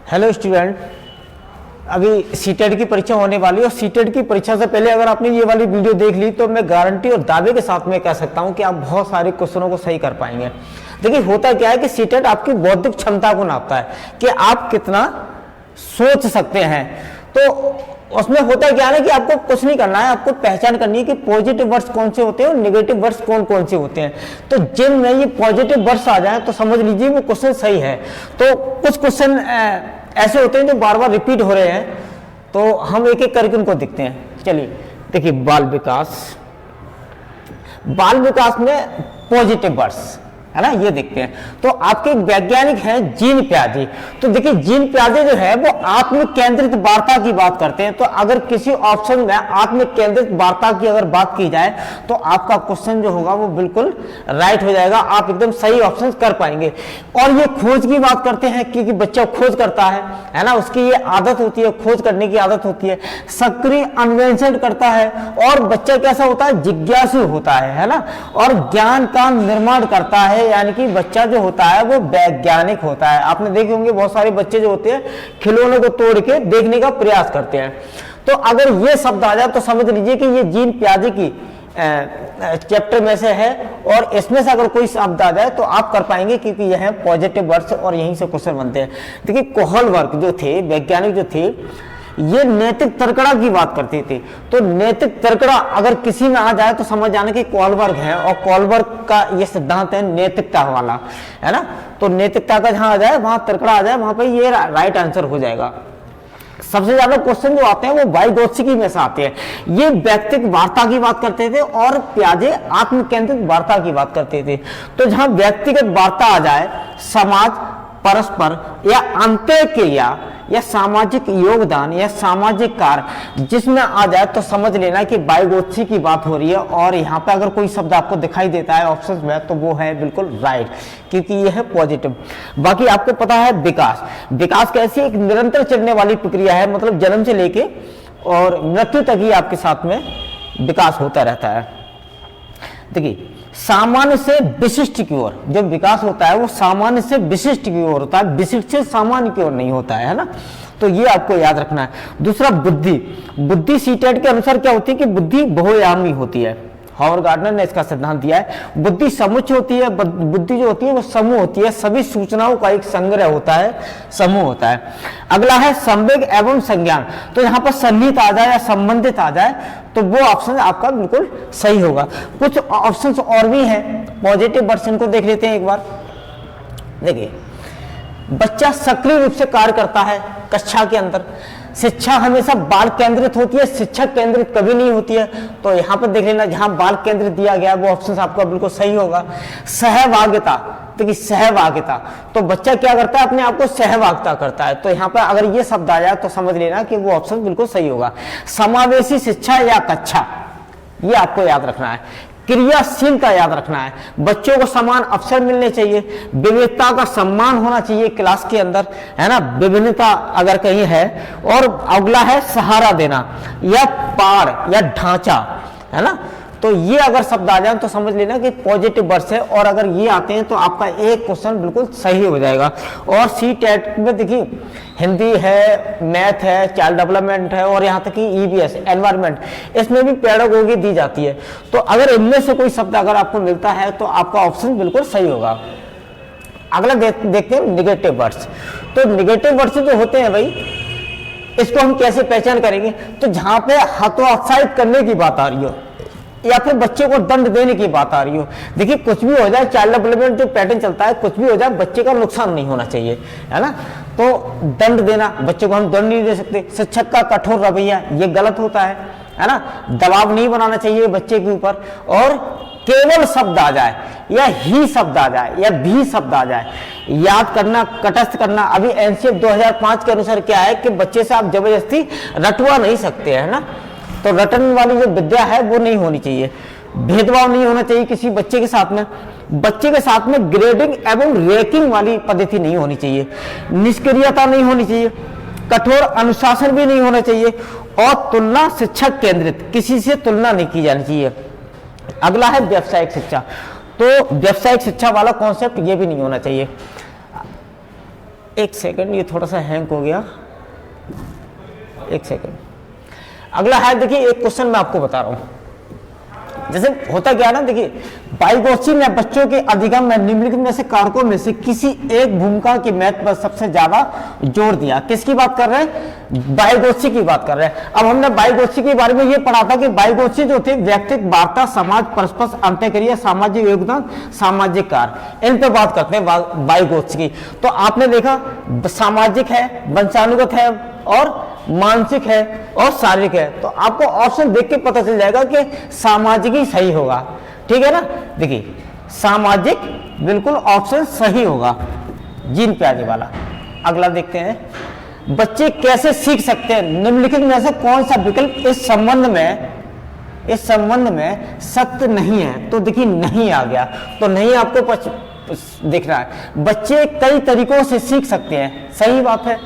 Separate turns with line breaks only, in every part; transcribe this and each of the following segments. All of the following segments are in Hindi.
हेलो स्टूडेंट, अभी सीटेट की परीक्षा होने वाली है और सीटेट की परीक्षा से पहले अगर आपने ये वाली वीडियो देख ली तो मैं गारंटी और दावे के साथ में कह सकता हूं कि आप बहुत सारे क्वेश्चनों को सही कर पाएंगे। देखिए होता क्या है कि सीटेट आपकी बौद्धिक क्षमता को नापता है कि आप कितना सोच सकते हैं। तो उसमें होता क्या है कि आपको कुछ नहीं करना है, आपको पहचान करनी है कि पॉजिटिव वर्ड्स कौन से होते हैं और नेगेटिव वर्ड्स कौन कौन से होते हैं। तो जिनमें ये पॉजिटिव वर्ड्स आ जाए तो समझ लीजिए वो क्वेश्चन सही है। तो कुछ क्वेश्चन ऐसे होते हैं जो बार बार रिपीट हो रहे हैं, तो हम एक एक करके उनको देखते हैं। चलिए देखिए, बाल विकास में पॉजिटिव वर्ड्स है ना, ये देखते हैं। तो आपके वैज्ञानिक हैं जीन प्याजे। तो देखिए जीन प्याजे जो है वो आत्म केंद्रित वार्ता की बात करते हैं। तो अगर किसी ऑप्शन में आत्म केंद्रित वार्ता की अगर बात की जाए तो आपका क्वेश्चन जो होगा वो बिल्कुल राइट हो जाएगा, आप एकदम सही ऑप्शन कर पाएंगे। और ये खोज की बात करते हैं क्योंकि बच्चा खोज करता है ना, उसकी ये आदत होती है, खोज करने की आदत होती है। सक्रिय अन्वेषण करता है और बच्चा कैसा होता है, जिज्ञासु होता है ना, और ज्ञान का निर्माण करता है, यानी कि बच्चा जो होता है वो वैज्ञानिक होता है। आपने देखे होंगे बहुत सारे बच्चे जो होते हैं खिलौनों को तोड़ के देखने का प्रयास करते हैं। तो अगर ये शब्द आ जाए तो समझ लीजिए कि ये जीन प्याजे की चैप्टर में से है और इसमें से अगर कोई शब्द आ जाए तो आप कर पाएंगे क्योंकि यह है पॉजिटिव वर्ड्स और यहीं से क्वेश्चन बनते हैं। देखिए कोहलबर्ग जो थे, वैज्ञानिक जो थे, ये नैतिक तर्कड़ा की बात करते थे। तो नैतिक तर्कड़ा अगर किसी में आ जाए तो समझ जाने की कोहलबर्ग है, और कोहलबर्ग का ये सिद्धांत है नैतिकता वाला, है ना। तो नैतिकता का जहां आ जाए वहां तर्कड़ा आ जाए, वहां पे ये राइट आंसर हो जाएगा। सबसे ज्यादा क्वेश्चन जो आते हैं वो वाइगोत्स्की में से आते हैं। ये व्यक्तिगत वार्ता की बात करते थे और प्याजे आत्म केंद्रित वार्ता की बात करते थे। तो जहां व्यक्तिगत वार्ता आ जाए, समाज, परस्पर या अंतःक्रिया या सामाजिक योगदान या सामाजिक कार्य जिसमें आ जाए तो समझ लेना कि वाइगोत्स्की की बात हो रही है। और यहाँ पे अगर कोई शब्द आपको दिखाई देता है ऑप्शन में तो वो है बिल्कुल राइट, क्योंकि ये है पॉजिटिव। बाकी आपको पता है विकास कैसी एक निरंतर चलने वाली प्रक्रिया है, मतलब जन्म से लेके और मृत्यु तक ही आपके साथ में विकास होता रहता है। देखिए सामान्य से विशिष्ट की ओर जब विकास होता है वो सामान्य से विशिष्ट की ओर होता है, विशिष्ट से सामान्य की ओर नहीं होता है ना। तो ये आपको याद रखना है। दूसरा बुद्धि सीटेट के अनुसार क्या होती है कि बुद्धि बहुआयामी होती है। हॉवर्ड गार्डनर ने इसका सिद्धांत दिया है। बुद्धि समुच्चय होती है, बुद्धि जो होती है वो समूह होती है, सभी सूचनाओं का एक संग्रह होता है, समूह होता है। अगला है संवेग एवं संज्ञान। तो यहाँ पर सन्निहित आ जाए या संबंधित आ जाए तो वो ऑप्शन आपका बिल्कुल सही होगा। कुछ ऑप्शंस और भी हैं पॉजिटिव वर्ड्स, को देख लेते हैं एक बार। देखिए बच्चा सक्रिय रूप से कार्य करता है कक्षा के अंदर। शिक्षा हमेशा बाल केंद्रित होती है, शिक्षक केंद्रित कभी नहीं होती है। तो यहाँ पर देख लेना, जहां बाल केंद्रित दिया गया वो ऑप्शन आपका बिल्कुल सही होगा। सहभागिता, देखिए सहभागिता, तो बच्चा क्या करता है, अपने आप को सहभागिता करता है। तो यहाँ पर अगर ये शब्द आ जाए तो समझ लेना कि वो ऑप्शन बिल्कुल सही होगा। समावेशी शिक्षा या कक्षा, ये आपको याद रखना है। क्रियाशीलता याद रखना है, बच्चों को समान अवसर मिलने चाहिए, विविधता का सम्मान होना चाहिए क्लास के अंदर, है ना, विभिन्नता अगर कहीं है। और अगला है सहारा देना या पार या ढांचा, है ना। तो ये अगर शब्द आ जाए तो समझ लेना कि पॉजिटिव वर्ड्स है, और अगर ये आते हैं तो आपका एक क्वेश्चन बिल्कुल सही हो जाएगा। और सीटेट में देखिए हिंदी है, मैथ है, चाइल्ड डेवलपमेंट है और यहाँ तक कि ईवीएस एनवायरमेंट, इसमें भी पेडागोगी दी जाती है। तो अगर इनमें से कोई शब्द अगर आपको मिलता है तो आपका ऑप्शन बिल्कुल सही होगा। अगला देखते हैं निगेटिव वर्ड्स। तो निगेटिव वर्ड्स जो होते हैं भाई, इसको हम कैसे पहचान करेंगे, तो जहां पे हतोत्साहित करने की बात आ रही हो या फिर बच्चे को दंड देने की बात आ रही हो। देखिए कुछ भी हो जाए, चाइल्ड डेवलपमेंट जो पैटर्न चलता है, कुछ भी हो जाए बच्चे का नुकसान नहीं होना चाहिए, है ना। तो दंड देना, बच्चे को हम दंड नहीं दे सकते। शिक्षक का कठोर रवैया, ये गलत होता है ना। दबाव नहीं बनाना चाहिए बच्चे के ऊपर। और केवल शब्द आ जाए या ही शब्द आ जाए या भी शब्द आ जाए, याद करना, कटस्थ करना। अभी एनसीएफ 2005 के अनुसार क्या है कि बच्चे से आप जबरदस्ती रटवा नहीं सकते, है ना। तो रटन वाली जो विद्या है वो नहीं होनी चाहिए। भेदभाव नहीं होना चाहिए किसी बच्चे के साथ में। बच्चे के साथ में ग्रेडिंग एवं रैंकिंग वाली पद्धति नहीं होनी चाहिए। निष्क्रियता नहीं होनी चाहिए, कठोर अनुशासन भी नहीं होना चाहिए, और तुलना शिक्षक केंद्रित, किसी से तुलना नहीं की जानी चाहिए। अगला है व्यावसायिक शिक्षा। तो व्यावसायिक शिक्षा वाला कॉन्सेप्ट ये भी नहीं होना चाहिए। एक सेकंड, ये थोड़ा सा हैंग हो गया, एक सेकंड। अगला है, देखिए एक क्वेश्चन मैं आपको बता रहा हूं। जैसे होता क्या है ना, देखिए बाइगोत्स्की ने बच्चों के अधिगम में निम्नलिखित में से कारकों में से किसी एक भूमिका की महत्व पर सबसे ज्यादा जोर दिया। किसकी बात कर रहे हैं? बाइगोत्स्की की बात कर रहे हैं। अब हमने बाइगोत्स्की के बारे में ये पढ़ा था कि बाइगोत्स्की जो थे व्यक्तिगत वार्ता, समाज, परस्पर अंतःक्रिया, सामाजिक योगदान, सामाजिक कार्य, इन पे बात करते हैं बाइगोत्स्की। तो आपने देखा सामाजिक है, वंशानुगत है और मानसिक है और शारीरिक है। तो आपको ऑप्शन देख के पता चल जाएगा कि सामाजिक ही सही होगा, ठीक है ना। देखिए सामाजिक बिल्कुल ऑप्शन सही होगा, जीन प्याजे वाला। अगला देखते हैं, बच्चे कैसे सीख सकते हैं, निम्नलिखित में से कौन सा विकल्प इस संबंध में सत्य नहीं है। तो देखिए नहीं आ गया, तो नहीं आपको देखना है। बच्चे कई तरीकों से सीख सकते हैं, सही बात है।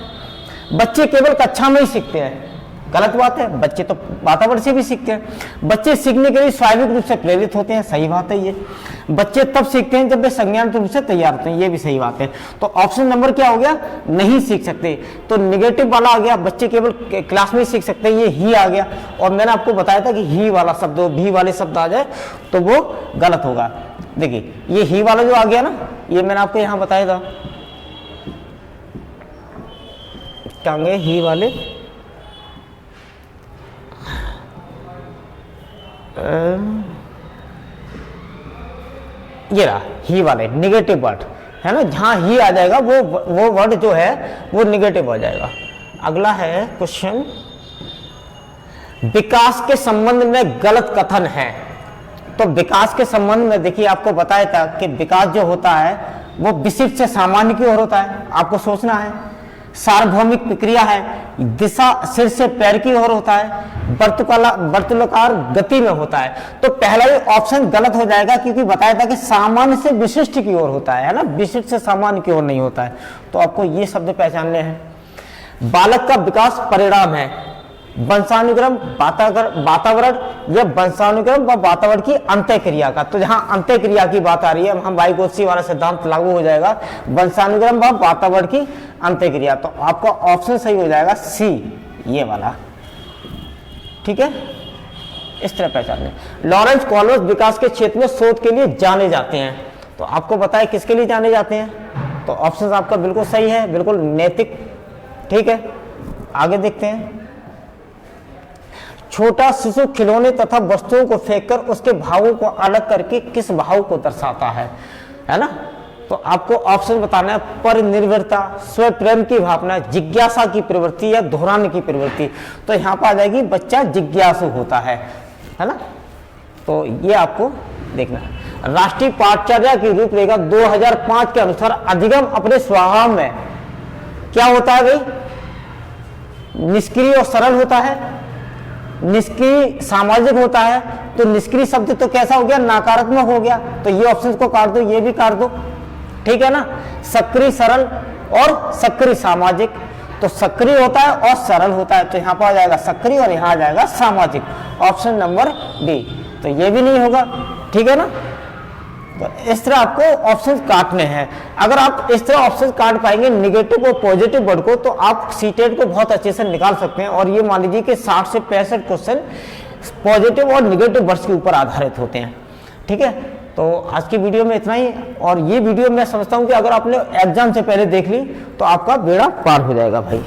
बच्चे केवल कक्षा में ही सीखते हैं, गलत बात है। बच्चे तो वातावरण से भी सीखते हैं। बच्चे सीखने के लिए स्वाभाविक रूप से प्रेरित होते हैं, सही बात है ये। बच्चे तब सीखते हैं जब वे संज्ञानात्मक रूप से तैयार होते हैं, ये भी सही बात है। तो ऑप्शन नंबर क्या हो गया? नहीं सीख सकते। तो निगेटिव वाला आ गया, बच्चे केवल क्लास में ही सीख सकते हैं, ये ही आ गया। और मैंने आपको बताया था कि ही वाला शब्द, भी वाले शब्द आ जाए तो वो गलत होगा। देखिए ये ही वाला जो आ गया ना, ये मैंने आपको यहाँ बताया था, क्या होंगे ही वाले, ये रहा ही वाले निगेटिव वर्ड है ना, जहां ही आ जाएगा वो वर्ड जो है वो निगेटिव हो जाएगा। अगला है क्वेश्चन, विकास के संबंध में गलत कथन है। तो विकास के संबंध में देखिए आपको बताया था कि विकास जो होता है वो विशिष्ट से सामान्य की ओर होता है, आपको सोचना है। सार्वभौमिक प्रक्रिया है, दिशा सिर से पैर की ओर होता है, वर्तुलाकार गति में होता है। तो पहला ही ऑप्शन गलत हो जाएगा, क्योंकि बताया था कि सामान्य से विशिष्ट की ओर होता है ना, विशिष्ट से सामान्य की ओर नहीं होता है। तो आपको ये शब्द पहचानने हैं। बालक का विकास परिणाम है, वंशानुक्रम, वातावरण या वंशानुक्रम व वातावरण की अंतःक्रिया का। तो जहां अंतःक्रिया की बात आ रही है, वहां बाइगोत्स्की वाला सिद्धांत लागू हो जाएगा, वंशानुक्रम व वातावरण की अंतःक्रिया। तो आपका ऑप्शन सही हो जाएगा सी, ये वाला, ठीक है। इस तरह पहचानने। लॉरेंस कॉल्बर्ट विकास के क्षेत्र में शोध के लिए जाने जाते हैं। तो आपको बताए किसके लिए जाने जाते हैं, तो ऑप्शन आपका बिल्कुल सही है, बिल्कुल नैतिक, ठीक है। आगे देखते हैं, छोटा शिशु खिलौने तथा वस्तुओं को फेंककर उसके भावों को अलग करके किस भाव को दर्शाता है ना। तो आपको ऑप्शन बताना है, पर निर्भरता, स्वप्रेम की भावना, जिज्ञासा की प्रवृत्ति या दोहराने की प्रवृत्ति। तो यहाँ पर आ जाएगी बच्चा जिज्ञासु होता है ना। तो ये आपको देखना है। राष्ट्रीय पाठचर्या की रूपरेखा 2005 के अनुसार अधिगम अपने स्वभाव में क्या होता है भाई? निष्क्रिय और सरल होता है, निष्क्रिय सामाजिक होता है। तो निष्क्रिय शब्द तो कैसा हो गया? नकारात्मक हो गया। तो ये ऑप्शन को काट दो, ये भी काट दो, ठीक है ना। सक्रिय सरल और सक्रिय सामाजिक। तो सक्रिय होता है और सरल होता है, तो यहाँ पर आ जाएगा सक्रिय और यहाँ आ जाएगा सामाजिक, ऑप्शन नंबर डी। तो ये भी नहीं होगा, ठीक है ना। तो इस तरह आपको ऑप्शन काटने हैं। अगर आप इस तरह ऑप्शन काट पाएंगे निगेटिव और पॉजिटिव वर्ड को, तो आप सीटेट को बहुत अच्छे से निकाल सकते हैं। और ये मान लीजिए कि 60 से 65 क्वेश्चन पॉजिटिव और निगेटिव वर्ड्स के ऊपर आधारित होते हैं, ठीक है। तो आज की वीडियो में इतना ही। और ये वीडियो मैं समझता हूं कि अगर आपने एग्जाम से पहले देख ली तो आपका बेड़ा पार हो जाएगा भाई।